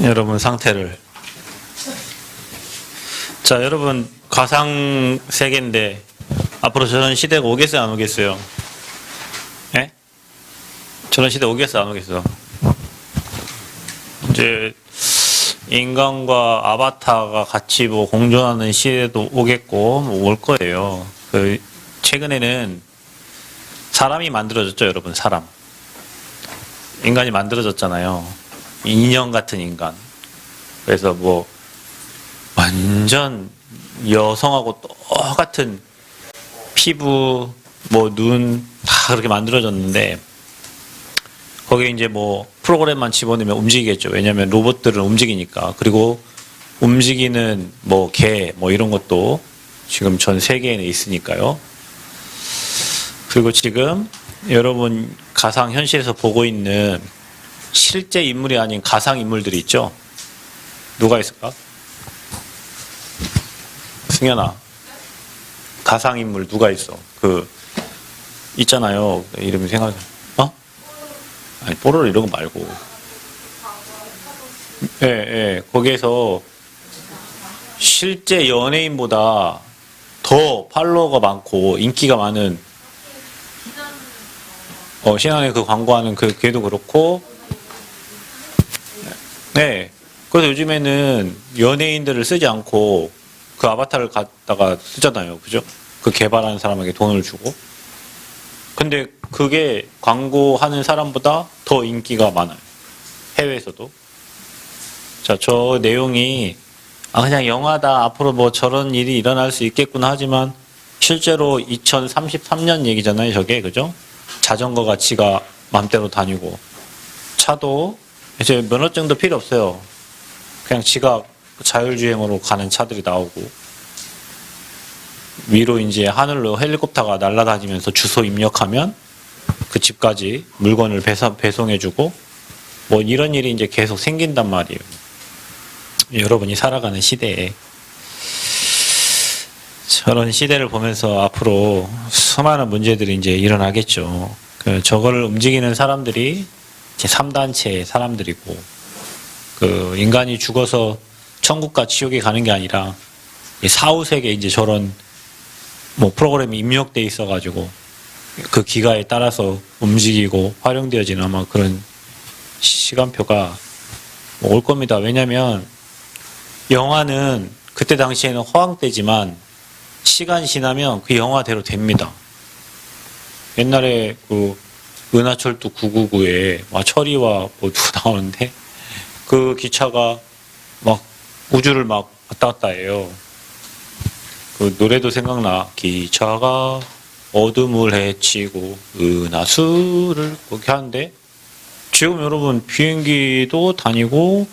여러분 상태를. 자, 여러분 가상 세계인데 앞으로 저런 시대가 오겠어요, 안 오겠어요? 예? 저런 시대 오겠어, 안 오겠어? 이제 인간과 아바타가 같이 뭐 공존하는 시대도 오겠고 뭐 올 거예요. 최근에는 사람이 만들어졌죠, 여러분. 사람. 인간이 만들어졌잖아요. 인형 같은 인간. 그래서 뭐 완전 여성하고 똑같은 피부, 뭐 눈 다 그렇게 만들어졌는데 거기에 이제 뭐 프로그램만 집어넣으면 움직이겠죠. 왜냐하면 로봇들은 움직이니까. 그리고 움직이는 뭐 개 뭐 이런 것도 지금 전 세계에는 있으니까요. 그리고 지금 여러분 가상 현실에서 보고 있는 실제 인물이 아닌 가상 인물들이 있죠. 누가 있을까? 승현아, 가상 인물 누가 있어? 있잖아요. 이름이 생각나. 아니, 뽀로로 이런 거 말고. 예. 거기에서 실제 연예인보다 더 팔로워가 많고 인기가 많은 신한에 그 광고하는 걔도 그렇고. 네. 그래서 요즘에는 연예인들을 쓰지 않고 그 아바타를 갖다가 쓰잖아요. 그죠? 그 개발하는 사람에게 돈을 주고. 근데 그게 광고하는 사람보다 더 인기가 많아요. 해외에서도. 자, 저 내용이 그냥 영화다. 앞으로 뭐 저런 일이 일어날 수 있겠구나 하지만 실제로 2033년 얘기잖아요. 저게. 그죠? 자전거가 지가 맘대로 다니고 차도 이제 면허증도 필요 없어요. 그냥 지가 자율주행으로 가는 차들이 나오고 위로 이제 하늘로 헬리콥터가 날아다니면서 주소 입력하면 그 집까지 물건을 배송해주고 뭐 이런 일이 이제 계속 생긴단 말이에요. 여러분이 살아가는 시대에 저런 시대를 보면서 앞으로 수많은 문제들이 이제 일어나겠죠. 저거를 움직이는 사람들이 제 3단체의 사람들이고 인간이 죽어서 천국과 지옥에 가는 게 아니라 사후세계에 이제 저런 뭐 프로그램이 입력돼 있어가지고 그 기가에 따라서 움직이고 활용되어지는 아마 그런 시간표가 올 겁니다. 왜냐하면 영화는 그때 당시에는 허황되지만 시간이 지나면 그 영화대로 됩니다. 옛날에 은하철도 999에 철이와 뭐 누구 나오는데 그 기차가 막 우주를 막 왔다 갔다 해요. 그 노래도 생각나. 기차가 어둠을 헤치고 은하수를 그렇게 하는데 지금 여러분 비행기도 다니고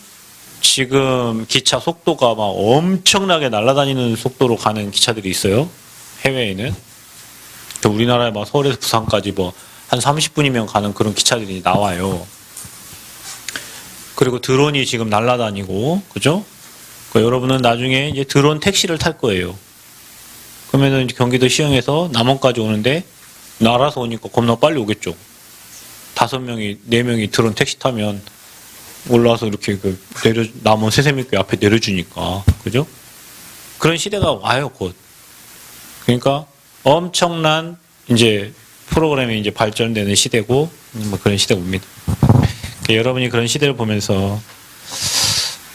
지금 기차 속도가 막 엄청나게 날아다니는 속도로 가는 기차들이 있어요. 해외에는. 우리나라에 막 서울에서 부산까지 뭐 한 30분이면 가는 그런 기차들이 나와요. 그리고 드론이 지금 날아다니고, 그죠? 여러분은 나중에 이제 드론 택시를 탈 거예요. 그러면은 경기도 시흥에서 남원까지 오는데 날아서 오니까 겁나 빨리 오겠죠. 5명이, 4명이 드론 택시 타면 올라와서 이렇게 남원 새세미교 앞에 내려주니까, 그죠? 그런 시대가 와요, 곧. 그러니까 엄청난 이제 프로그램이 이제 발전되는 시대고, 뭐 그런 시대가 옵니다. 여러분이 그런 시대를 보면서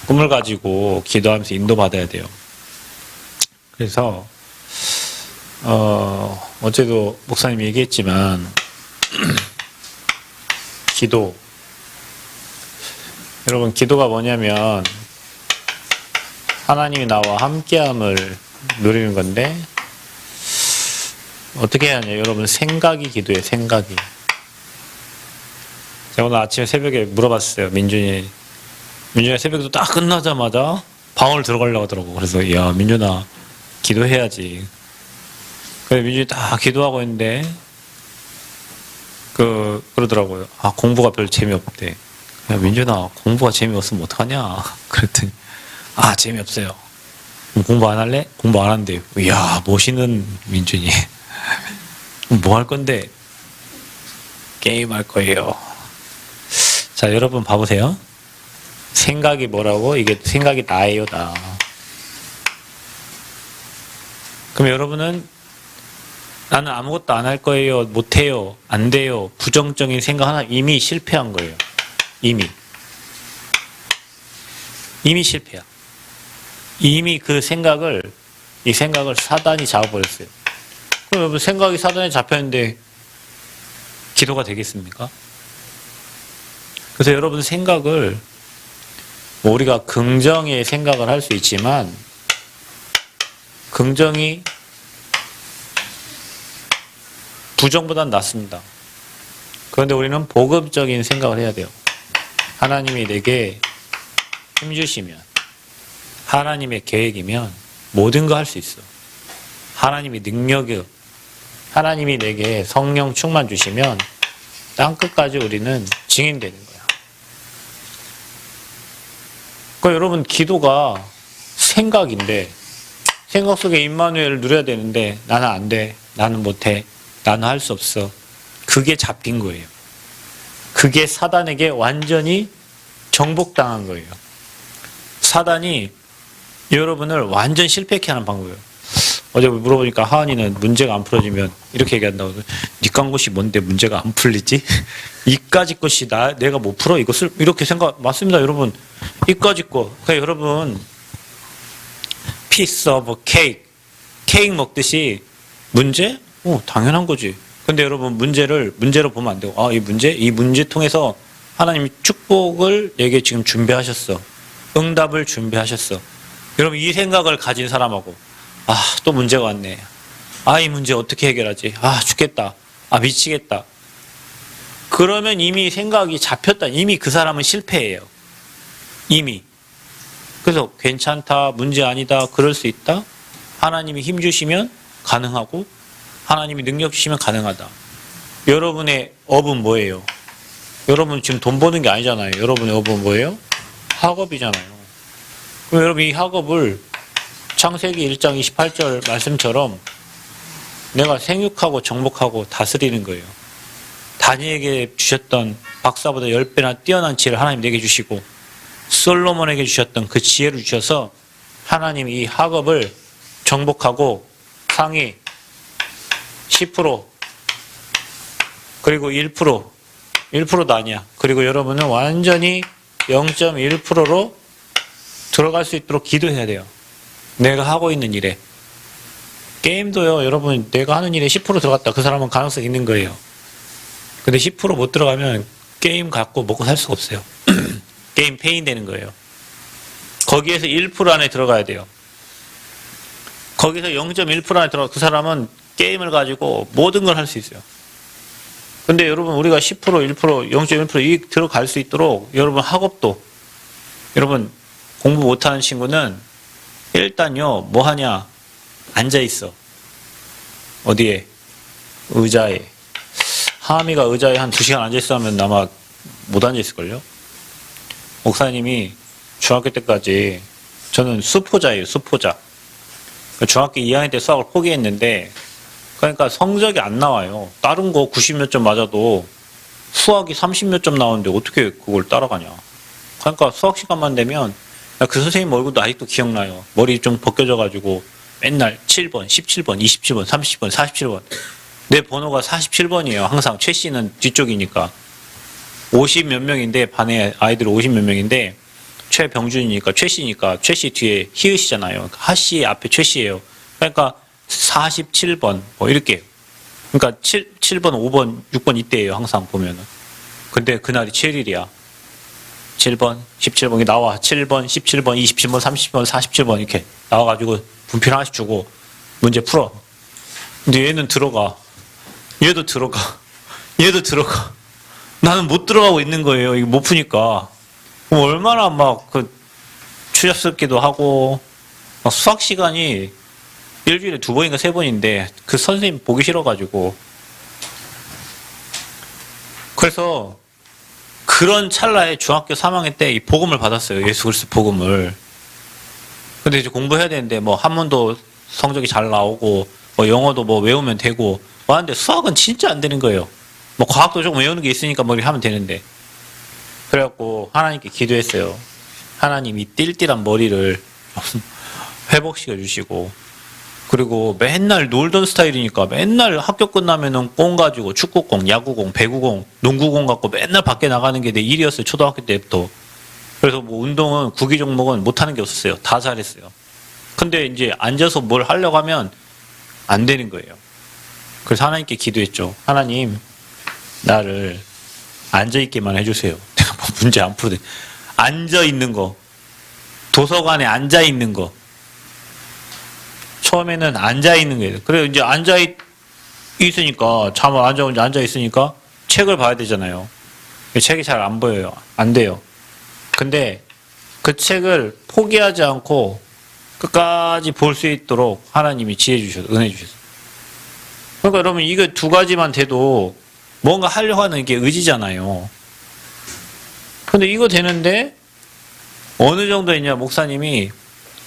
꿈을 가지고 기도하면서 인도받아야 돼요. 그래서, 어제도 목사님이 얘기했지만, 기도. 여러분, 기도가 뭐냐면, 하나님이 나와 함께함을 누리는 건데, 어떻게 해야 하냐. 여러분, 생각이 기도예요, 생각이. 제가 오늘 아침에 새벽에 물어봤어요, 민준이가 새벽에도 딱 끝나자마자 방을 들어가려고 하더라고. 그래서, 야, 민준아, 기도해야지. 그래서 민준이 딱 기도하고 있는데, 그러더라고요. 공부가 별 재미없대. 야, 민준아, 공부가 재미없으면 어떡하냐? 그랬더니, 재미없어요. 그럼 공부 안 할래? 공부 안 한대요. 이야, 멋있는 민준이. 뭐 할 건데? 게임 할 거예요. 자, 여러분 봐보세요. 생각이 뭐라고? 이게 생각이 나예요, 나. 그럼 여러분은 나는 아무것도 안 할 거예요, 못해요, 안 돼요, 부정적인 생각 하나 이미 실패한 거예요. 이미 실패야. 이미 이 생각을 사단이 잡아버렸어요. 그럼 여러분 생각이 사단에 잡혔는데 기도가 되겠습니까? 그래서 여러분 생각을 뭐 우리가 긍정의 생각을 할 수 있지만 긍정이 부정보단 낫습니다. 그런데 우리는 복음적인 생각을 해야 돼요. 하나님이 내게 힘주시면 하나님의 계획이면 모든 거 할 수 있어. 하나님이 하나님이 내게 성령 충만 주시면 땅끝까지 우리는 증인되는 거야. 그러니까 여러분 기도가 생각인데 생각 속에 임마누엘을 누려야 되는데 나는 안 돼, 나는 못해, 나는 할 수 없어. 그게 잡힌 거예요. 그게 사단에게 완전히 정복당한 거예요. 사단이 여러분을 완전 실패케 하는 방법이에요. 어제 물어보니까 하은이는 문제가 안 풀어지면 이렇게 얘기한다고. 니깐 것이 뭔데 문제가 안 풀리지? 이까지 것이 내가 못 풀어? 이것을 이렇게 생각 맞습니다, 여러분. 이까지 거. 그러니까 여러분 피스 오브 케이크 먹듯이 문제? 당연한 거지. 근데 여러분 문제로 보면 안 되고 이 문제 통해서 하나님이 축복을 내게 지금 준비하셨어. 응답을 준비하셨어. 여러분 이 생각을 가진 사람하고 또 문제가 왔네. 이 문제 어떻게 해결하지? 죽겠다. 미치겠다. 그러면 이미 생각이 잡혔다. 이미 그 사람은 실패예요. 이미. 그래서 괜찮다, 문제 아니다, 그럴 수 있다. 하나님이 힘 주시면 가능하고 하나님이 능력 주시면 가능하다. 여러분의 업은 뭐예요? 여러분 지금 돈 버는 게 아니잖아요. 여러분의 업은 뭐예요? 학업이잖아요. 그럼 여러분 이 학업을 창세기 1장 28절 말씀처럼 내가 생육하고 정복하고 다스리는 거예요. 다니엘에게 주셨던 박사보다 10배나 뛰어난 지혜를 하나님 내게 주시고 솔로몬에게 주셨던 그 지혜를 주셔서 하나님 이 학업을 정복하고 상위 10% 그리고 1%도 아니야. 그리고 여러분은 완전히 0.1%로 들어갈 수 있도록 기도해야 돼요. 내가 하고 있는 일에. 게임도요, 여러분, 내가 하는 일에 10% 들어갔다. 그 사람은 가능성이 있는 거예요. 근데 10% 못 들어가면 게임 갖고 먹고 살 수가 없어요. 게임 페인 되는 거예요. 거기에서 1% 안에 들어가야 돼요. 거기서 0.1% 안에 들어가 그 사람은 게임을 가지고 모든 걸 할 수 있어요. 근데 여러분 우리가 10%, 1%, 0.1% 들어갈 수 있도록 여러분 학업도 여러분 공부 못하는 친구는 일단요 뭐 하냐 앉아있어. 어디에? 의자에. 하미가 의자에 한 2시간 앉아있어 하면 아마 못 앉아있을걸요? 목사님이 중학교 때까지 저는 수포자예요. 수포자. 중학교 2학년 때 수학을 포기했는데 그러니까 성적이 안 나와요. 다른 거 90몇 점 맞아도 수학이 30몇 점 나오는데 어떻게 그걸 따라가냐. 그러니까 수학 시간만 되면 그 선생님 얼굴도 아직도 기억나요. 머리 좀 벗겨져가지고 맨날 7번, 17번, 27번, 30번, 47번. 내 번호가 47번이에요. 항상 최 씨는 뒤쪽이니까. 50 몇 명인데 반에 아이들 50 몇 명인데 최병준이니까 최 씨니까 최 씨 뒤에 희으시잖아요. 하 씨 앞에 최 씨예요. 그러니까 47번 뭐 이렇게. 그러니까 7번, 5번, 6번 이때예요. 항상 보면은. 근데 그날이 7일이야. 7번, 17번이 나와. 7번, 17번, 27번, 30번, 47번 이렇게 나와가지고 분필 하나씩 주고 문제 풀어. 근데 얘는 들어가. 얘도 들어가. 얘도 들어가. 나는 못 들어가고 있는 거예요. 이거 못 푸니까. 그럼 얼마나 막 추잡스럽기도 하고 막 수학 시간이 일주일에 2번인가 3번인데 그 선생님 보기 싫어가지고 그래서 그런 찰나에 중학교 3학년 때 이 복음을 받았어요. 예수 그리스도 복음을. 근데 이제 공부해야 되는데 뭐 한문도 성적이 잘 나오고 뭐 영어도 뭐 외우면 되고 하는데 수학은 진짜 안 되는 거예요. 뭐 과학도 조금 외우는 게 있으니까 뭐 이렇게 하면 되는데. 그래갖고 하나님께 기도했어요. 하나님이 띨띨한 머리를 회복시켜 주시고, 그리고 맨날 놀던 스타일이니까 맨날 학교 끝나면은 공 가지고 축구공, 야구공, 배구공, 농구공 갖고 맨날 밖에 나가는 게 내 일이었어요. 초등학교 때부터. 그래서 뭐 운동은 구기 종목은 못하는 게 없었어요. 다 잘했어요. 근데 이제 앉아서 뭘 하려고 하면 안 되는 거예요. 그래서 하나님께 기도했죠. 하나님, 나를 앉아있게만 해주세요. 내가 뭐 문제 안 풀어도 돼. 앉아있는 거. 도서관에 앉아있는 거. 처음에는 앉아있는 거예요. 그래, 이제 앉아있으니까, 잠을 앉아있으니까 책을 봐야 되잖아요. 책이 잘 안 보여요. 안 돼요. 근데 그 책을 포기하지 않고 끝까지 볼 수 있도록 하나님이 지혜 주셔서, 은혜 주셔서. 그러니까 여러분, 이거 두 가지만 돼도 뭔가 하려고 하는 게 의지잖아요. 근데 이거 되는데, 어느 정도 있냐, 목사님이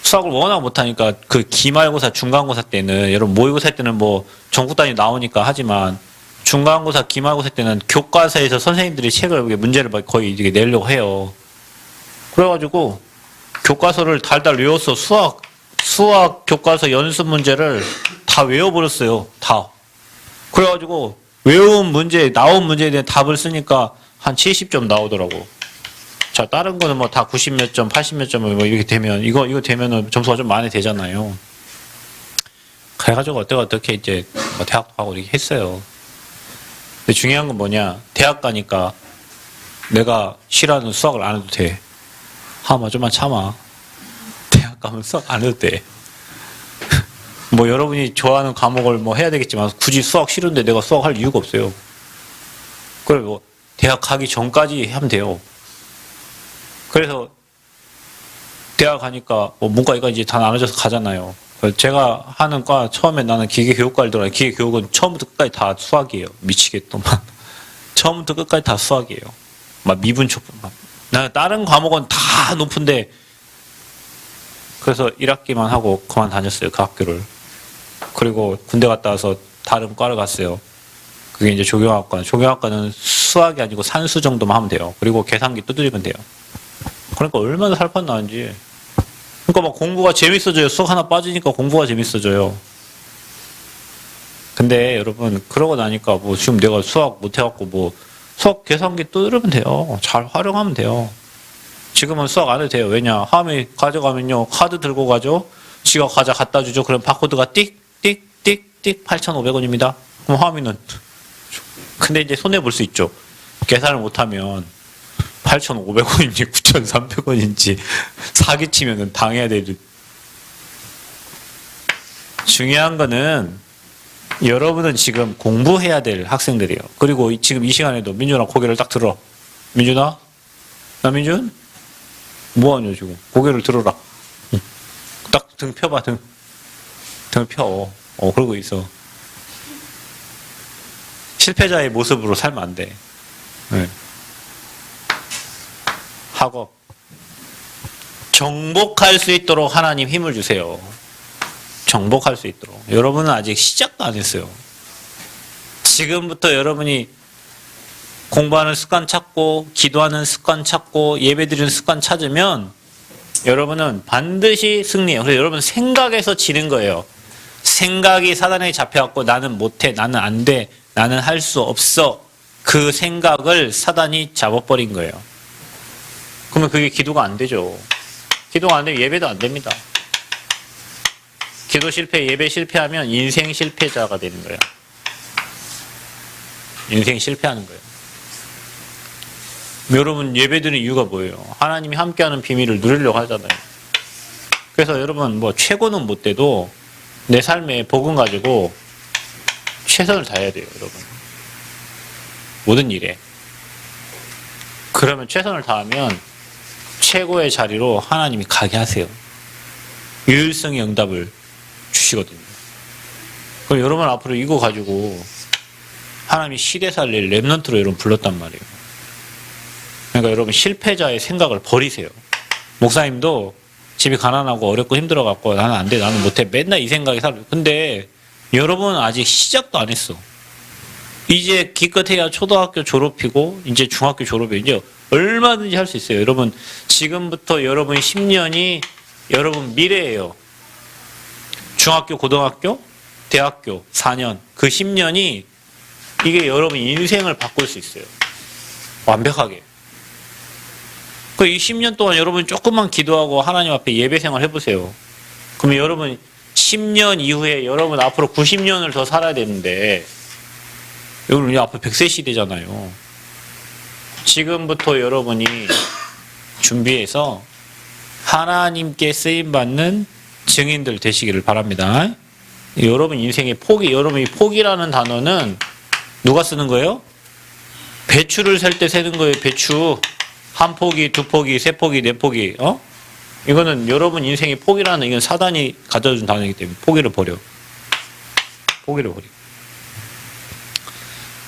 수학을 워낙 못하니까 그 기말고사, 중간고사 때는, 여러분 모의고사 때는 뭐 전국 단위 나오니까 하지만, 중간고사, 기말고사 때는 교과서에서 선생님들이 책을, 문제를 거의 이렇게 내려고 해요. 그래가지고, 교과서를 달달 외웠어. 수학 교과서 연습 문제를 다 외워버렸어요. 다. 그래가지고 외운 문제, 나온 문제에 대한 답을 쓰니까 한 70점 나오더라고. 자, 다른 거는 뭐 다 90 몇 점, 80 몇 점, 뭐 이렇게 되면, 이거 되면은 점수가 좀 많이 되잖아요. 그래가지고 어떻게 이제 뭐 대학도 가고 이렇게 했어요. 근데 중요한 건 뭐냐. 대학 가니까 내가 싫어하는 수학을 안 해도 돼. 뭐 좀만 참아. 대학 가면 수학 안 해도 돼. 뭐 여러분이 좋아하는 과목을 뭐 해야 되겠지만 굳이 수학 싫은데 내가 수학 할 이유가 없어요. 그래 뭐 대학 가기 전까지 하면 돼요. 그래서 대학 가니까 뭐 문과 이거 이제 다 나눠져서 가잖아요. 제가 하는 과 처음에 나는 기계교육과를 들어요. 기계교육은 처음부터 끝까지 다 수학이에요. 미치겠더만. 처음부터 끝까지 다 수학이에요. 막 미분 촉분. 나는 다른 과목은 다 높은데 그래서 1학기만 하고 그만 다녔어요. 그 학교를. 그리고 군대 갔다 와서 다른 과를 갔어요. 그게 이제 조경학과. 조경학과는 수학이 아니고 산수 정도만 하면 돼요. 그리고 계산기 두드리면 돼요. 그러니까 얼마나 살판 나는지. 그러니까 막 공부가 재밌어져요. 수학 하나 빠지니까 공부가 재밌어져요. 근데 여러분 그러고 나니까 뭐 지금 내가 수학 못 해갖고 뭐 수학 계산기 두드리면 돼요. 잘 활용하면 돼요. 지금은 수학 안 해도 돼요. 왜냐? 하음이 가져가면요. 카드 들고 가죠. 지가 과자 갖다 주죠. 그럼 바코드가 띡 8,500원입니다. 그럼 하음이는 근데 이제 손해 볼 수 있죠. 계산을 못하면 8,500원인지 9,300원인지 사기치면은 당해야 되죠. 중요한 거는 여러분은 지금 공부해야 될 학생들이에요. 그리고 지금 이 시간에도 민준아 고개를 딱 들어. 민준아? 나 민준? 뭐하냐 지금. 고개를 들어라. 딱 등 펴봐. 등을 펴. 그러고 있어. 실패자의 모습으로 살면 안 돼. 네. 학업. 정복할 수 있도록 하나님 힘을 주세요. 정복할 수 있도록. 여러분은 아직 시작도 안 했어요. 지금부터 여러분이 공부하는 습관 찾고 기도하는 습관 찾고 예배드리는 습관 찾으면 여러분은 반드시 승리해요. 그래서 여러분 생각에서 지는 거예요. 생각이 사단에게 잡혀갖고 나는 못해, 나는 안 돼, 나는 할 수 없어. 그 생각을 사단이 잡아버린 거예요. 그러면 그게 기도가 안 되죠. 기도가 안 되면 예배도 안 됩니다. 기도 실패, 예배 실패하면 인생 실패자가 되는 거예요. 인생 실패하는 거예요. 여러분 예배 드리는 이유가 뭐예요? 하나님이 함께하는 비밀을 누리려고 하잖아요. 그래서 여러분 뭐 최고는 못 돼도 내 삶에 복음 가지고 최선을 다해야 돼요. 여러분 모든 일에. 그러면 최선을 다하면 최고의 자리로 하나님이 가게 하세요. 유일성의 응답을 주시거든요. 그럼 여러분 앞으로 이거 가지고 하나님이 시대 살릴 렘넌트로 여러분 불렀단 말이에요. 그러니까 여러분 실패자의 생각을 버리세요. 목사님도 집이 가난하고 어렵고 힘들어갖고 나는 안 돼, 나는 못해. 맨날 이 생각이 살아요. 근데 여러분은 아직 시작도 안 했어. 이제 기껏해야 초등학교 졸업이고 이제 중학교 졸업이에요. 이제 얼마든지 할 수 있어요. 여러분, 지금부터 여러분 10년이 여러분 미래예요. 중학교, 고등학교, 대학교 4년. 그 10년이 이게 여러분 인생을 바꿀 수 있어요. 완벽하게. 그 이 10년 동안 여러분 조금만 기도하고 하나님 앞에 예배 생활 해보세요. 그러면 여러분 10년 이후에 여러분 앞으로 90년을 더 살아야 되는데 여러분 앞으로 100세 시대잖아요. 지금부터 여러분이 준비해서 하나님께 쓰임받는 증인들 되시기를 바랍니다. 여러분 인생의 포기, 여러분이 포기라는 단어는 누가 쓰는 거예요? 배추를 셀 때 세는 거예요. 배추. 한 포기, 두 포기, 세 포기, 네 포기. 이거는 여러분 인생의 포기라는, 이건 사단이 가져준 단어이기 때문에 포기를 버려. 포기를 버려.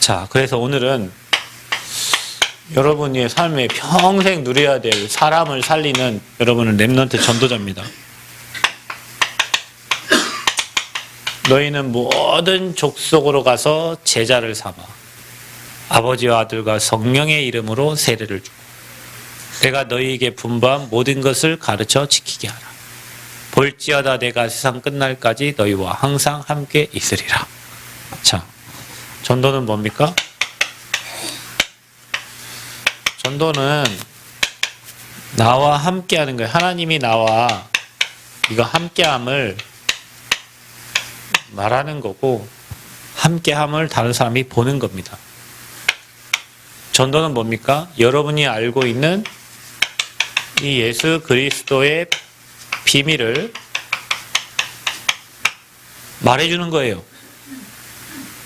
자, 그래서 오늘은 여러분의 삶에 평생 누려야 될 사람을 살리는 여러분은 렘넌트 전도자입니다. 너희는 모든 족속으로 가서 제자를 삼아 아버지와 아들과 성령의 이름으로 세례를 주고 내가 너희에게 분부한 모든 것을 가르쳐 지키게 하라. 볼지어다 내가 세상 끝날까지 너희와 항상 함께 있으리라. 자, 전도는 뭡니까? 전도는 나와 함께 하는 거예요. 하나님이 나와 이거 함께함을 말하는 거고 함께함을 다른 사람이 보는 겁니다. 전도는 뭡니까? 여러분이 알고 있는 이 예수 그리스도의 비밀을 말해주는 거예요.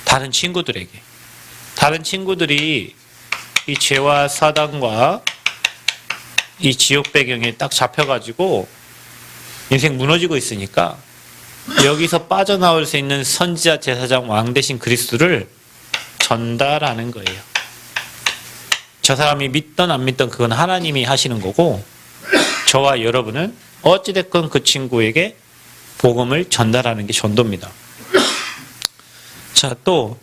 다른 친구들에게. 다른 친구들이 이 죄와 사단과 이 지옥 배경에 딱 잡혀가지고 인생 무너지고 있으니까 여기서 빠져나올 수 있는 선지자, 제사장, 왕 대신 그리스도를 전달하는 거예요. 저 사람이 믿던 안 믿던 그건 하나님이 하시는 거고 저와 여러분은 어찌됐건 그 친구에게 복음을 전달하는 게 전도입니다. 자, 또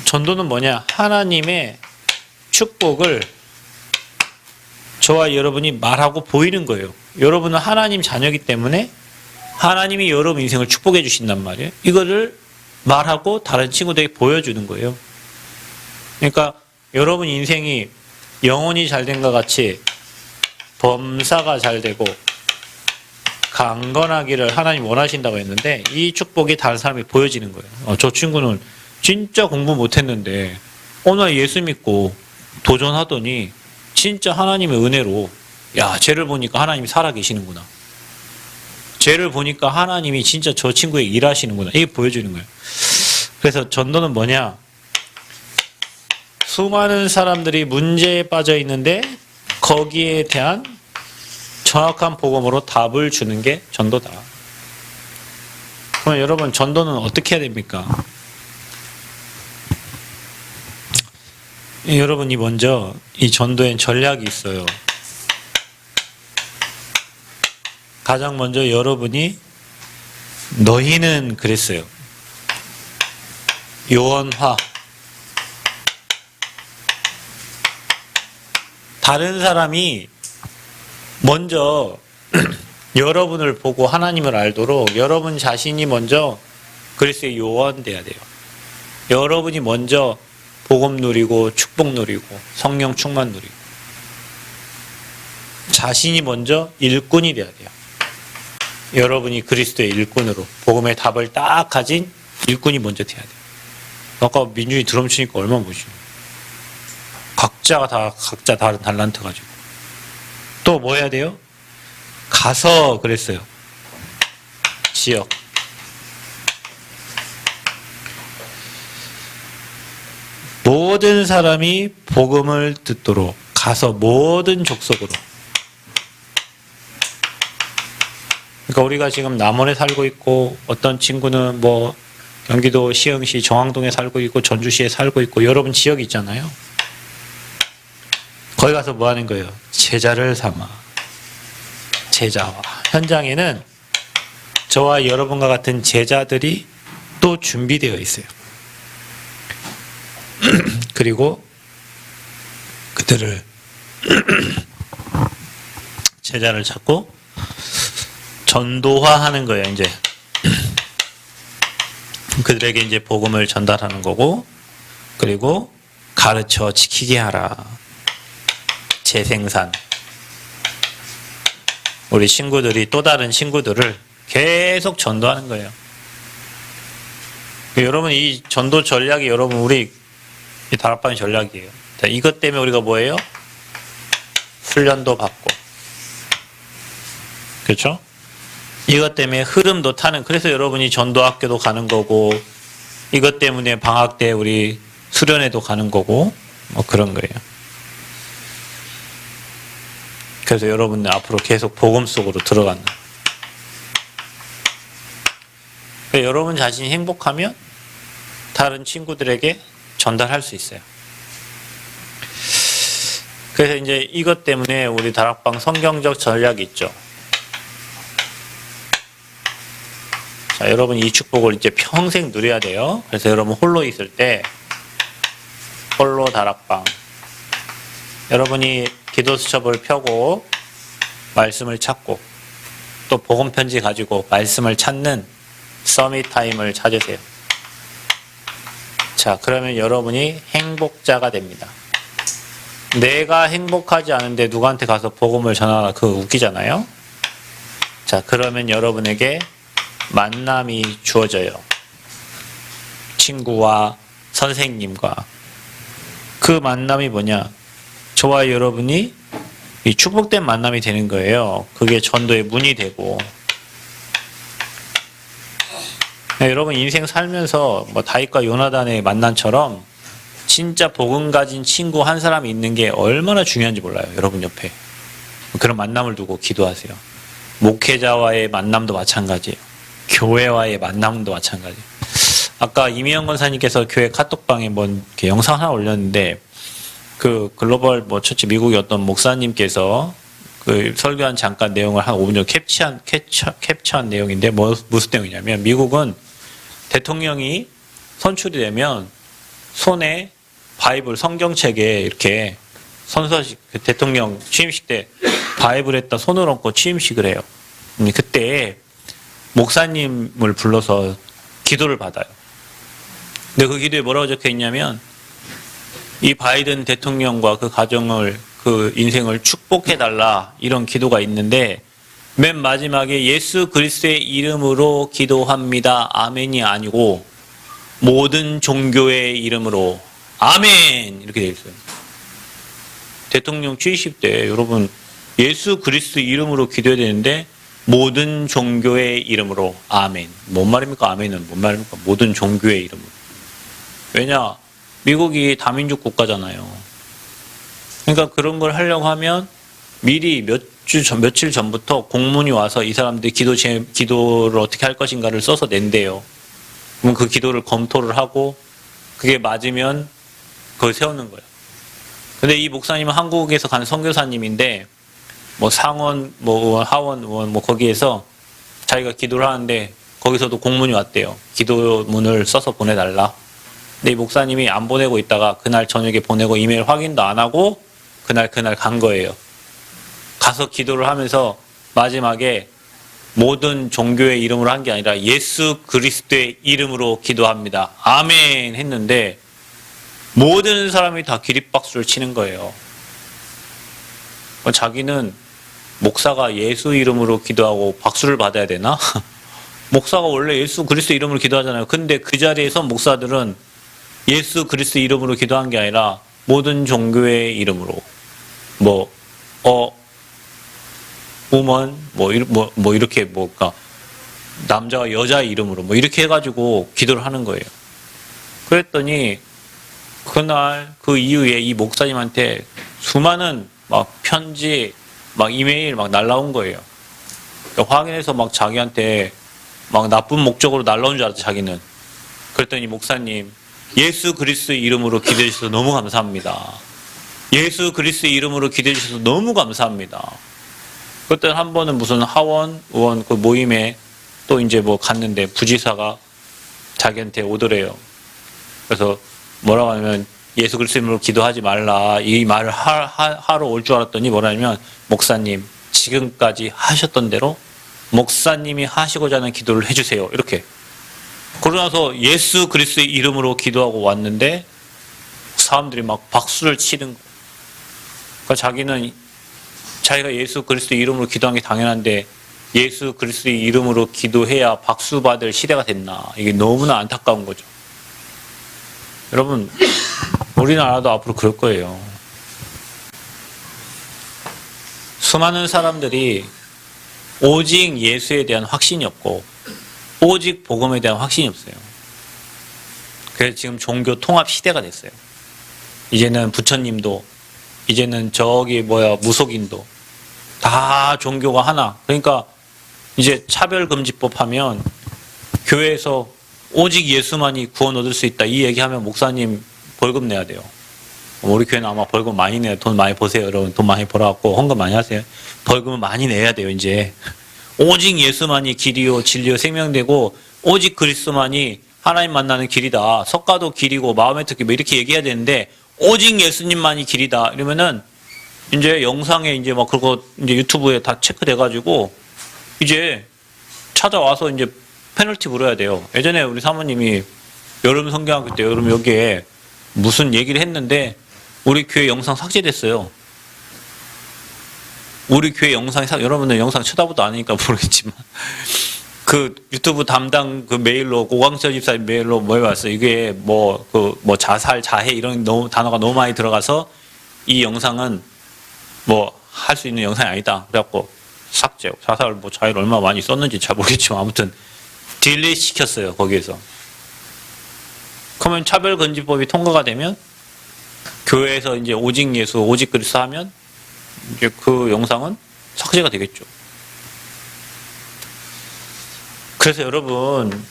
전도는 뭐냐? 하나님의 축복을 저와 여러분이 말하고 보이는 거예요. 여러분은 하나님 자녀이기 때문에 하나님이 여러분 인생을 축복해 주신단 말이에요. 이거를 말하고 다른 친구들에게 보여주는 거예요. 그러니까 여러분 인생이 영혼이 잘 된 것 같이 범사가 잘 되고 강건하기를 하나님 원하신다고 했는데 이 축복이 다른 사람이 보여지는 거예요. 저 친구는 진짜 공부 못했는데 오늘 예수 믿고 도전하더니 진짜 하나님의 은혜로 야, 쟤를 보니까 하나님이 살아계시는구나. 쟤를 보니까 하나님이 진짜 저 친구에게 일하시는구나. 이게 보여주는 거예요. 그래서 전도는 뭐냐? 수많은 사람들이 문제에 빠져 있는데 거기에 대한 정확한 복음으로 답을 주는 게 전도다. 그럼 여러분 전도는 어떻게 해야 됩니까? 여러분이 먼저 이 전도엔 전략이 있어요. 가장 먼저 여러분이 너희는 그랬어요. 요원화. 다른 사람이 먼저 여러분을 보고 하나님을 알도록 여러분 자신이 먼저 그리스도의 요원돼야 돼요. 여러분이 먼저 복음 누리고 축복 누리고 성령 충만 누리고 자신이 먼저 일꾼이 돼야 돼요. 여러분이 그리스도의 일꾼으로 복음의 답을 딱 가진 일꾼이 먼저 돼야 돼요. 아까 민준이 드럼 치니까 얼마나 멋있어요. 각자 다른 달란트 가지고. 또 뭐 해야 돼요? 가서 그랬어요. 지역. 모든 사람이 복음을 듣도록 가서 모든 족속으로. 그러니까 우리가 지금 남원에 살고 있고 어떤 친구는 뭐 경기도 시흥시 정왕동에 살고 있고 전주시에 살고 있고 여러분 지역이 있잖아요. 거기 가서 뭐 하는 거예요? 제자를 삼아. 제자와. 현장에는 저와 여러분과 같은 제자들이 또 준비되어 있어요. 그리고 그들을 제자를 찾고 전도화하는 거예요. 이제 그들에게 이제 복음을 전달하는 거고, 그리고 가르쳐 지키게 하라. 재생산. 우리 친구들이 또 다른 친구들을 계속 전도하는 거예요. 여러분, 이 전도 전략이 여러분 우리 이 다락방 전략이에요. 자, 이것 때문에 우리가 뭐예요? 훈련도 받고, 그렇죠? 이것 때문에 흐름도 타는, 그래서 여러분이 전도학교도 가는 거고, 이것 때문에 방학 때 우리 수련회도 가는 거고, 뭐 그런 거예요. 그래서 여러분들 앞으로 계속 복음 속으로 들어가는. 그러니까 여러분 자신이 행복하면 다른 친구들에게 전달할 수 있어요. 그래서 이제 이것 때문에 우리 다락방 성경적 전략이 있죠. 자, 여러분 이 축복을 이제 평생 누려야 돼요. 그래서 여러분 홀로 있을 때 홀로 다락방, 여러분이 기도 수첩을 펴고 말씀을 찾고 또 복음 편지 가지고 말씀을 찾는 서밋 타임을 찾으세요. 자, 그러면 여러분이 행복자가 됩니다. 내가 행복하지 않은데 누구한테 가서 복음을 전하나, 그거 웃기잖아요. 자, 그러면 여러분에게 만남이 주어져요. 친구와 선생님과. 그 만남이 뭐냐? 저와 여러분이 이 축복된 만남이 되는 거예요. 그게 전도의 문이 되고. 네, 여러분 인생 살면서 뭐 다윗과 요나단의 만남처럼 진짜 복음 가진 친구 한 사람이 있는 게 얼마나 중요한지 몰라요. 여러분 옆에. 그런 만남을 두고 기도하세요. 목회자와의 만남도 마찬가지예요. 교회와의 만남도 마찬가지예요. 아까 이미영 권사님께서 교회 카톡방에 뭐 이렇게 영상 하나 올렸는데, 그 글로벌 뭐 처치 미국의 어떤 목사님께서 그 설교한 잠깐 내용을 한 5분 정도 캡처한 내용인데, 무슨 내용이냐면, 미국은 대통령이 선출이 되면 손에 바이블 성경책에 이렇게 선서식, 그 대통령 취임식 때 바이블에다 손을 얹고 취임식을 해요. 그때 목사님을 불러서 기도를 받아요. 근데 그 기도에 뭐라고 적혀 있냐면, 이 바이든 대통령과 그 가정을, 그 인생을 축복해달라, 이런 기도가 있는데, 맨 마지막에 예수 그리스도의 이름으로 기도합니다. 아멘이 아니고, 모든 종교의 이름으로 아멘! 이렇게 되어 있어요. 대통령 취임식 때 여러분 예수 그리스도 이름으로 기도해야 되는데, 모든 종교의 이름으로 아멘. 뭔 말입니까? 아멘은 뭔 말입니까? 모든 종교의 이름으로. 왜냐? 미국이 다민족 국가잖아요. 그러니까 그런 걸 하려고 하면 미리 며칠 전부터 공문이 와서 이 사람들이 기도를 어떻게 할 것인가를 써서 낸대요. 그럼 그 기도를 검토를 하고 그게 맞으면 그걸 세우는 거예요. 근데 이 목사님은 한국에서 간 선교사님인데, 뭐 상원, 뭐 하원 의원, 뭐 거기에서 자기가 기도를 하는데 거기서도 공문이 왔대요. 기도문을 써서 보내달라. 근데 이 목사님이 안 보내고 있다가 그날 저녁에 보내고 이메일 확인도 안 하고 그날 간 거예요. 가서 기도를 하면서 마지막에 모든 종교의 이름으로 한 게 아니라 예수 그리스도의 이름으로 기도합니다. 아멘 했는데 모든 사람이 다 기립박수를 치는 거예요. 자기는 목사가 예수 이름으로 기도하고 박수를 받아야 되나? 목사가 원래 예수 그리스도 이름으로 기도하잖아요. 근데 그 자리에서 목사들은 예수 그리스도 이름으로 기도한 게 아니라 모든 종교의 이름으로, 우먼, 이렇게 그러니까 남자와 여자의 이름으로 이렇게 해가지고 기도를 하는 거예요. 그랬더니 그날 그 이후에 이 목사님한테 수많은 편지, 이메일 날라온 거예요. 그러니까 확인해서 자기한테 나쁜 목적으로 날라온 줄 알았죠, 자기는. 그랬더니 목사님, 예수 그리스도 이름으로 기도해 주셔서 너무 감사합니다. 예수 그리스도 이름으로 기도해 주셔서 너무 감사합니다. 그때 한 번은 무슨 하원 의원 그 모임에 또 이제 갔는데 부지사가 자기한테 오더래요. 그래서 뭐라고 하냐면 예수 그리스도 이름으로 기도하지 말라. 이 말을 하러 올 줄 알았더니 뭐라냐면, 목사님, 지금까지 하셨던 대로 목사님이 하시고자 하는 기도를 해주세요. 이렇게. 그러고 나서 예수 그리스도의 이름으로 기도하고 왔는데 사람들이 막 박수를 치는 거예요. 그러니까 자기는 자기가 예수 그리스도의 이름으로 기도한 게 당연한데 예수 그리스도의 이름으로 기도해야 박수 받을 시대가 됐나. 이게 너무나 안타까운 거죠. 여러분, 우리나라도 앞으로 그럴 거예요. 수많은 사람들이 오직 예수에 대한 확신이 없고 오직 복음에 대한 확신이 없어요. 그래서 지금 종교 통합 시대가 됐어요. 이제는 부처님도, 이제는 무속인도 다 종교가 하나. 그러니까 이제 차별금지법 하면 교회에서 오직 예수만이 구원 얻을 수 있다. 이 얘기하면 목사님 벌금 내야 돼요. 우리 교회는 아마 벌금 많이 내요. 돈 많이 버세요. 여러분 돈 많이 벌어갖고 헌금 많이 하세요. 벌금을 많이 내야 돼요. 이제 오직 예수만이 길이요 진리요 생명되고 오직 그리스도만이 하나님 만나는 길이다. 석가도 길이고 마음의 특기 뭐 이렇게 얘기해야 되는데 오직 예수님만이 길이다. 이러면은 이제 영상에 이제 막 그거 이제 유튜브에 다 체크돼가지고 이제 찾아와서 이제 페널티 물어야 돼요. 예전에 우리 사모님이 여름 성경학교 때 여름 여기에 무슨 얘기를 했는데 우리 교회 영상 삭제됐어요. 우리 교회 영상이 여러분들 영상 쳐다보도 않으니까 모르겠지만 그 유튜브 담당 그 메일로 고광철 집사님 메일로 뭐 해왔어요. 이게 뭐 자살 자해 이런 단어가 너무 많이 들어가서 이 영상은 뭐 할 수 있는 영상이 아니다. 그래갖고 삭제. 자살 뭐 자해를 얼마나 많이 썼는지 잘 모르겠지만 아무튼 딜레이 시켰어요. 거기에서. 그러면 차별금지법이 통과가 되면 교회에서 이제 오직 예수, 오직 그리스도 하면 이제 그 영상은 삭제가 되겠죠. 그래서 여러분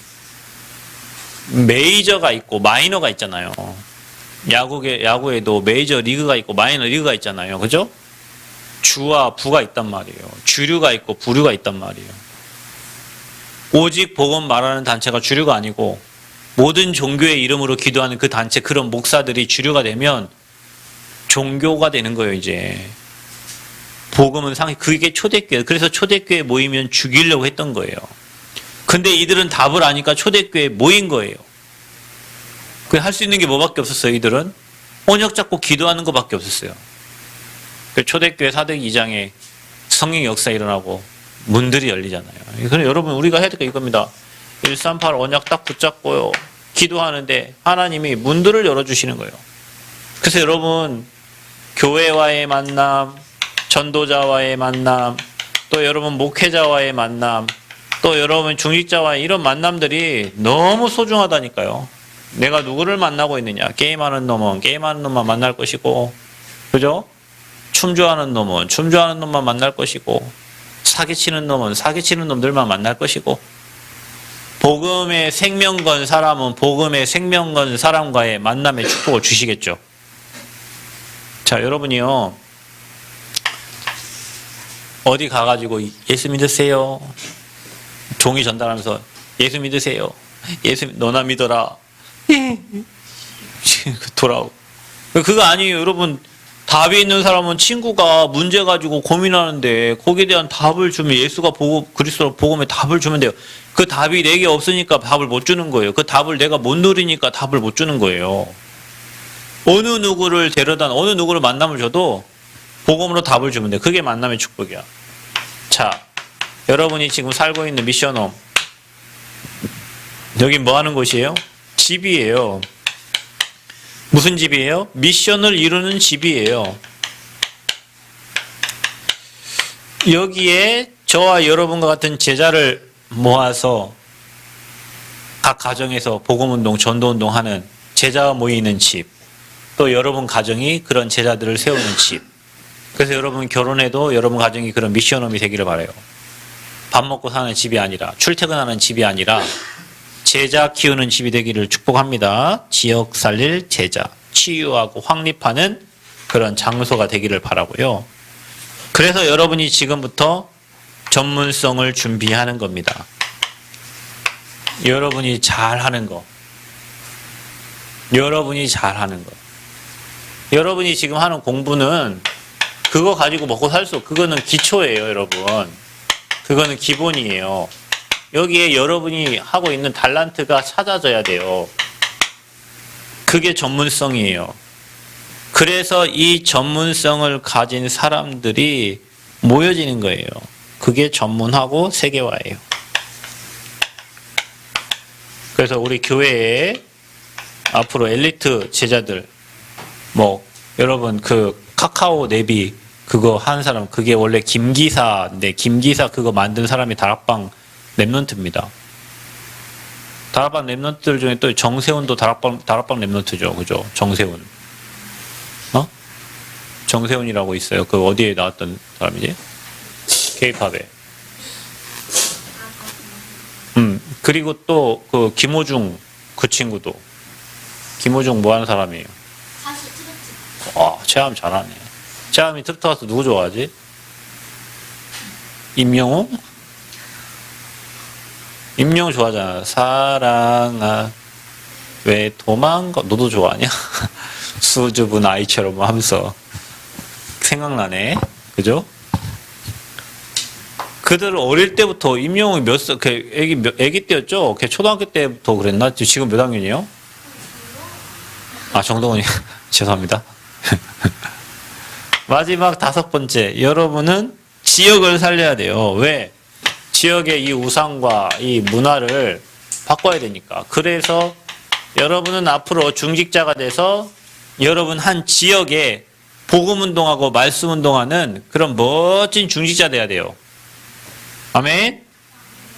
메이저가 있고 마이너가 있잖아요. 야구에도 메이저 리그가 있고 마이너 리그가 있잖아요. 그죠? 주와 부가 있단 말이에요. 주류가 있고 부류가 있단 말이에요. 오직 복음 말하는 단체가 주류가 아니고 모든 종교의 이름으로 기도하는 그 단체 그런 목사들이 주류가 되면 종교가 되는 거예요. 이제 복음은 그게 초대교회. 그래서 초대교회 모이면 죽이려고 했던 거예요. 근데 이들은 답을 아니까 초대교회에 모인 거예요. 할 수 있는 게 뭐밖에 없었어요. 이들은 언약 잡고 기도하는 것밖에 없었어요. 초대교회 사도행 2장에 성령 역사 일어나고 문들이 열리잖아요. 그래서 여러분 우리가 해야 될 게 이겁니다. 138 언약 딱 붙잡고요. 기도하는데 하나님이 문들을 열어주시는 거예요. 그래서 여러분 교회와의 만남, 전도자와의 만남, 또 여러분 목회자와의 만남, 또 여러분 중직자와의 이런 만남들이 너무 소중하다니까요. 내가 누구를 만나고 있느냐. 게임하는 놈은 게임하는 놈만 만날 것이고, 그죠? 춤좋아하는 놈은 춤좋아하는 놈만 만날 것이고, 사기치는 놈은 사기치는 놈들만 만날 것이고, 복음의 생명 건 사람은 복음의 생명 건 사람과의 만남의 축복을 주시겠죠. 자, 여러분이요. 어디 가가지고 예수 믿으세요. 종이 전달하면서 예수 믿으세요. 너나 믿어라. 돌아오고. 그거 아니에요. 여러분 답이 있는 사람은 친구가 문제 가지고 고민하는데 거기에 대한 답을 주면 예수가 그리스도 복음에 답을 주면 돼요. 그 답이 내게 없으니까 답을 못 주는 거예요. 그 답을 내가 못 누리니까 답을 못 주는 거예요. 어느 누구를 어느 누구를 만남을 줘도 복음으로 답을 주면 돼요. 그게 만남의 축복이야. 자, 여러분이 지금 살고 있는 미션홈 여기 뭐 하는 곳이에요? 집이에요. 무슨 집이에요? 미션을 이루는 집이에요. 여기에 저와 여러분과 같은 제자를 모아서 각 가정에서 복음운동, 전도운동 하는 제자가 모이는 집. 또 여러분 가정이 그런 제자들을 세우는 집. 그래서 여러분 결혼해도 여러분 가정이 그런 미션홈이 되기를 바라요. 밥 먹고 사는 집이 아니라 출퇴근하는 집이 아니라 제자 키우는 집이 되기를 축복합니다. 지역 살릴 제자, 치유하고 확립하는 그런 장소가 되기를 바라고요. 그래서 여러분이 지금부터 전문성을 준비하는 겁니다. 여러분이 잘하는 거. 여러분이 잘하는 거. 여러분이 지금 하는 공부는 그거 가지고 먹고 살 수, 그거는 기초예요, 여러분. 그거는 기본이에요. 여기에 여러분이 하고 있는 달란트가 찾아져야 돼요. 그게 전문성이에요. 그래서 이 전문성을 가진 사람들이 모여지는 거예요. 그게 전문하고 세계화예요. 그래서 우리 교회에 앞으로 엘리트 제자들, 뭐 여러분 그 카카오 내비 그거 하는 사람, 그게 원래 김기사인데, 김기사 그거 만든 사람이 다락방 랩런트입니다. 다락방 랩런트들 중에 또 정세훈도 다락방 랩런트죠. 그죠? 정세훈. 정세훈이라고 있어요. 그 어디에 나왔던 사람이지? K-팝에. 그리고 또 그 김호중 그 친구도. 김호중 뭐 하는 사람이에요? 사실 트로트. 체험 잘하네. 체험이 트로트 가서 누구 좋아하지? 임영웅? 임영웅 좋아하잖아. 사랑아 왜 도망가? 너도 좋아하냐? 수줍은 아이처럼 하면서 생각나네. 그죠? 그들 어릴 때부터 임영웅이 애기 때였죠? 걔 초등학교 때부터 그랬나? 지금 몇 학년이에요? 정동원이 죄송합니다. 마지막 5번째, 여러분은 지역을 살려야 돼요. 왜? 지역의 이 우상과 이 문화를 바꿔야 되니까. 그래서 여러분은 앞으로 중직자가 돼서 여러분 한 지역에 복음운동하고 말씀운동하는 그런 멋진 중직자 돼야 돼요. 아멘?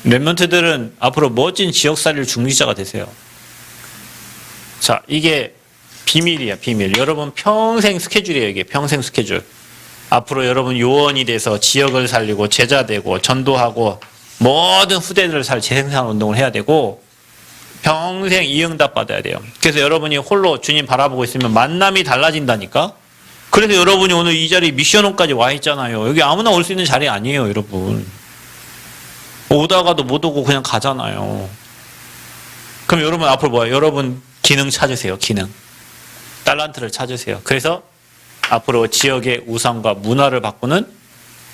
랩런트들은 앞으로 멋진 지역살릴 중직자가 되세요. 자, 이게 비밀이야, 비밀. 여러분 평생 스케줄이에요, 이게. 평생 스케줄. 앞으로 여러분 요원이 돼서 지역을 살리고 제자 되고 전도하고 모든 후대들을 살 재생산 운동을 해야 되고 평생 이응답 받아야 돼요. 그래서 여러분이 홀로 주님 바라보고 있으면 만남이 달라진다니까. 그래서 여러분이 오늘 이 자리 미션홈까지 와 있잖아요. 여기 아무나 올 수 있는 자리 아니에요, 여러분. 오다가도 못 오고 그냥 가잖아요. 그럼 여러분 앞으로 뭐예요? 여러분 기능 찾으세요, 기능. 달란트를 찾으세요. 그래서 앞으로 지역의 우상과 문화를 바꾸는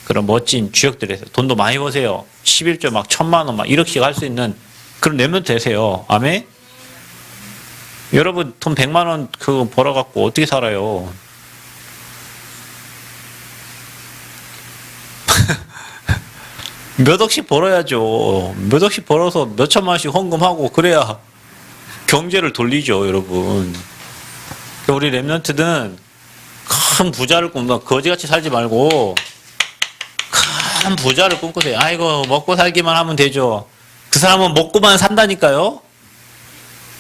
그런 멋진 주역들에서 돈도 많이 버세요. 11조 막 1,000만 원 막 1억씩 할 수 있는 그런 랩런트 되세요. 아멘? 여러분 돈 100만 원 그거 벌어갖고 어떻게 살아요? 몇 억씩 벌어야죠. 몇 억씩 벌어서 몇 천만 원씩 헌금하고 그래야 경제를 돌리죠, 여러분. 우리 랩런트는 큰 부자를 꿈꿔. 거지같이 살지 말고 큰 부자를 꿈꾸세요. 아이고 먹고 살기만 하면 되죠. 그 사람은 먹고만 산다니까요.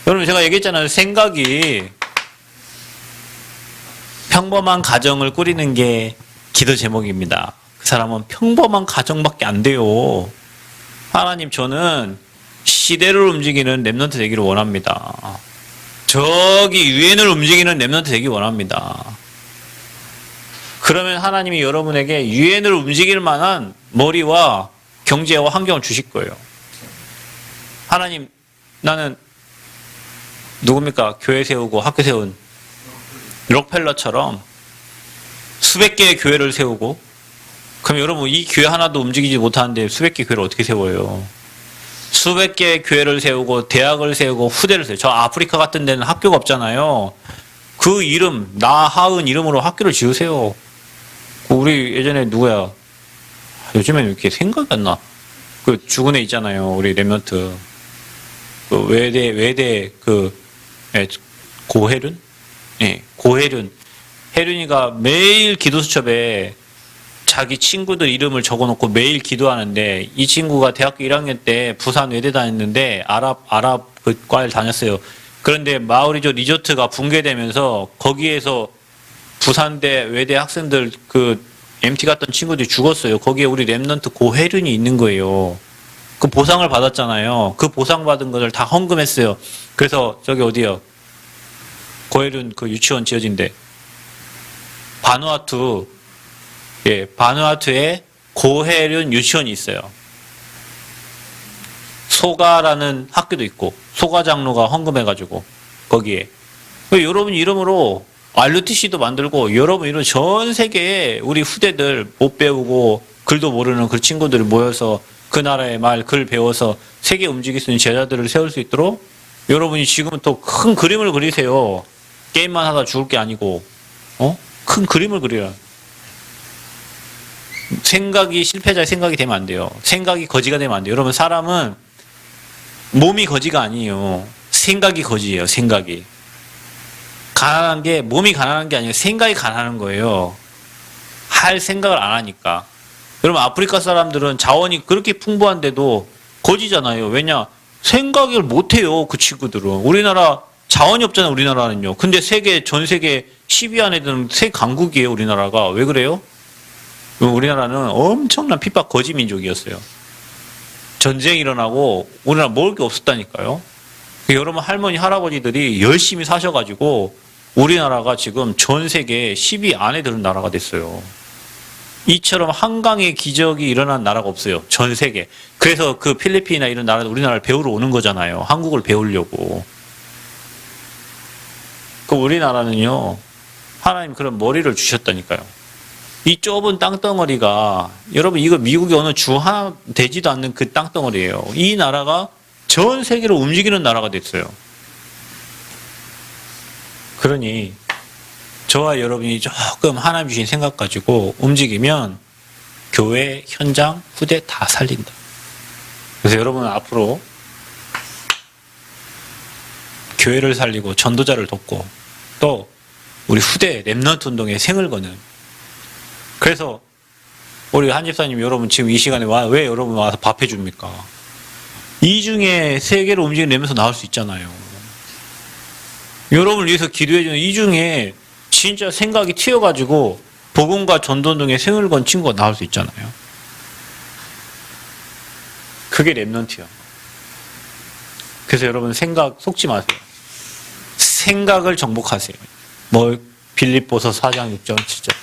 여러분 제가 얘기했잖아요. 생각이 평범한 가정을 꾸리는 게 기도 제목입니다. 그 사람은 평범한 가정밖에 안 돼요. 하나님, 저는 시대를 움직이는 랩런트 되기를 원합니다. 저기 유엔을 움직이는 랩런트 되기 원합니다. 그러면 하나님이 여러분에게 유엔을 움직일 만한 머리와 경제와 환경을 주실 거예요. 하나님, 나는 누굽니까? 교회 세우고 학교 세운 록펠러처럼 수백 개의 교회를 세우고, 그럼 여러분 이 교회 하나도 움직이지 못하는데 수백 개의 교회를 어떻게 세워요? 수백 개의 교회를 세우고 대학을 세우고 후대를 세우고. 저 아프리카 같은 데는 학교가 없잖아요. 그 이름, 나하은 이름으로 학교를 지으세요. 우리 예전에 누구야? 요즘에는 이렇게 생각이 안 나. 그 죽은 애 있잖아요. 우리 랩런트. 그 외대 고혜륜? 예, 고혜륜. 혜륜이가 매일 기도수첩에 자기 친구들 이름을 적어놓고 매일 기도하는데, 이 친구가 대학교 1학년 때 부산 외대 다녔는데 아랍 그 과를 다녔어요. 그런데 마우리조 리조트가 붕괴되면서 거기에서 부산대 외대 학생들 그 MT 갔던 친구들이 죽었어요. 거기에 우리 랩런트 고혜륜이 있는 거예요. 그 보상을 받았잖아요. 그 보상받은 것을 다 헌금했어요. 그래서 저기 어디요? 고혜륜 그 유치원 지어진대. 바누아투, 예, 바누아투에 고혜륜 유치원이 있어요. 소가라는 학교도 있고, 소가 장로가 헌금해가지고 거기에. 여러분 이름으로 ROTC도 만들고 여러분 이런 전 세계에 우리 후대들 못 배우고 글도 모르는 그 친구들이 모여서 그 나라의 말, 글 배워서 세계 움직일 수 있는 제자들을 세울 수 있도록 여러분이 지금부터 큰 그림을 그리세요. 게임만 하다 죽을 게 아니고 큰 그림을 그려라. 생각이 실패자의 생각이 되면 안 돼요. 생각이 거지가 되면 안 돼요. 여러분 사람은 몸이 거지가 아니에요. 생각이 거지예요. 생각이. 가난한 게 몸이 가난한 게 아니라 생각이 가난한 거예요. 할 생각을 안 하니까. 여러분 아프리카 사람들은 자원이 그렇게 풍부한데도 거지잖아요. 왜냐? 생각을 못 해요. 그 친구들은. 우리나라 자원이 없잖아요. 우리나라는요. 근데 전 세계 10위 안에 드는 세 강국이에요. 우리나라가. 왜 그래요? 우리나라는 엄청난 핍박 거지 민족이었어요. 전쟁이 일어나고 우리나라 먹을 게 없었다니까요. 여러분 할머니 할아버지들이 열심히 사셔가지고 우리나라가 지금 전 세계 10위 안에 드는 나라가 됐어요. 이처럼 한강의 기적이 일어난 나라가 없어요. 전 세계. 그래서 그 필리핀이나 이런 나라들 우리나라를 배우러 오는 거잖아요. 한국을 배우려고. 그 우리나라는요. 하나님 그런 머리를 주셨다니까요. 이 좁은 땅덩어리가 여러분 이거 미국의 어느 주 하나 되지도 않는 그 땅덩어리예요. 이 나라가 전 세계를 움직이는 나라가 됐어요. 그러니 저와 여러분이 조금 하나님 주신 생각 가지고 움직이면 교회, 현장, 후대 다 살린다. 그래서 여러분은 앞으로 교회를 살리고 전도자를 돕고 또 우리 후대 렘넌트 운동에 생을 거는 그래서 우리 한 집사님 여러분 지금 이 시간에 왜 여러분 와서 밥 해줍니까? 이 중에 세 개를 움직여내면서 나올 수 있잖아요. 여러분을 위해서 기도해주는 이 중에 진짜 생각이 튀어가지고 복음과 전도운동에 생을 건 친구가 나올 수 있잖아요. 그게 렘넌트야. 그래서 여러분 생각 속지 마세요. 생각을 정복하세요. 빌립보서 4장 6절 7절.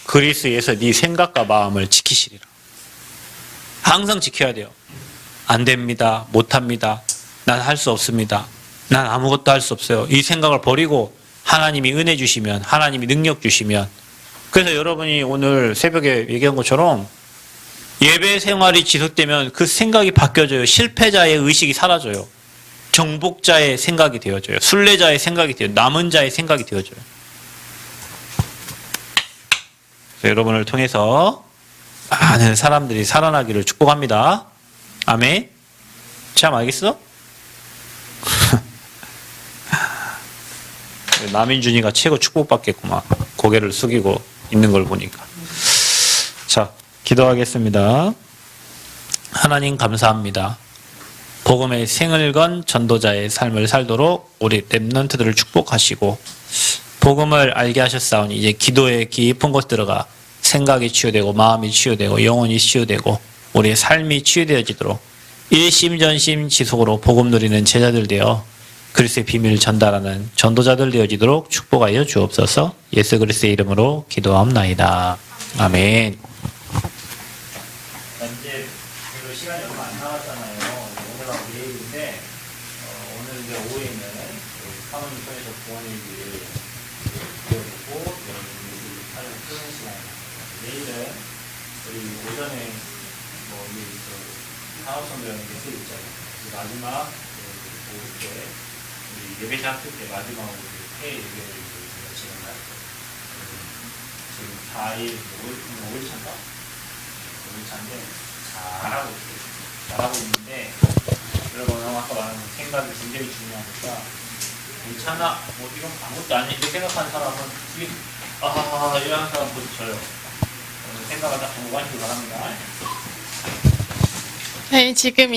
그리스에서 네 생각과 마음을 지키시리라. 항상 지켜야 돼요. 안 됩니다. 못합니다. 난 할 수 없습니다. 난 아무것도 할 수 없어요. 이 생각을 버리고 하나님이 은혜 주시면 하나님이 능력 주시면 그래서 여러분이 오늘 새벽에 얘기한 것처럼 예배 생활이 지속되면 그 생각이 바뀌어져요. 실패자의 의식이 사라져요. 정복자의 생각이 되어져요. 순례자의 생각이 되어져요. 남은 자의 생각이 되어져요. 그래서 여러분을 통해서 많은 사람들이 살아나기를 축복합니다. 아멘. 참 알겠어? 남인준이가 최고 축복받겠구만. 고개를 숙이고 있는 걸 보니까. 자, 기도하겠습니다. 하나님 감사합니다. 복음의 생을 건 전도자의 삶을 살도록 우리 렘넌트들을 축복하시고 복음을 알게 하셨사오니 이제 기도의 깊은 곳 들어가 생각이 치유되고 마음이 치유되고 영혼이 치유되고 우리의 삶이 치유되어지도록 일심전심 지속으로 복음 누리는 제자들 되어 그리스도의 비밀을 전달하는 전도자들 되어지도록 축복하여 주옵소서. 예수 그리스도의 이름으로 기도하옵나이다. 아멘. 이제 별로 시간이 얼마 안 남았잖아요. 오늘하고 내일인데 오늘 이제 오후에는 사모님 통해서 구원일기를 배워보고 여러분들이 하루 끄는 시간입니다. 내일은 우리 오전에 사업선배라는 게 쓰여 있잖아요. 마지막 오후 때 우리 예배 시작할 때 마지막으로 회 예배를 진행할 지금 4일, 5일차인가? 5일차인데 잘하고 있는데 여러분 아까 말한 생각이 굉장히 중요하니까 괜찮아, 이런 거 아무것도 아니 이렇게 생각하는 사람은 이런 사람 보지 저요. 생각을 딱 정보 하시기 바랍니다. 네, 지금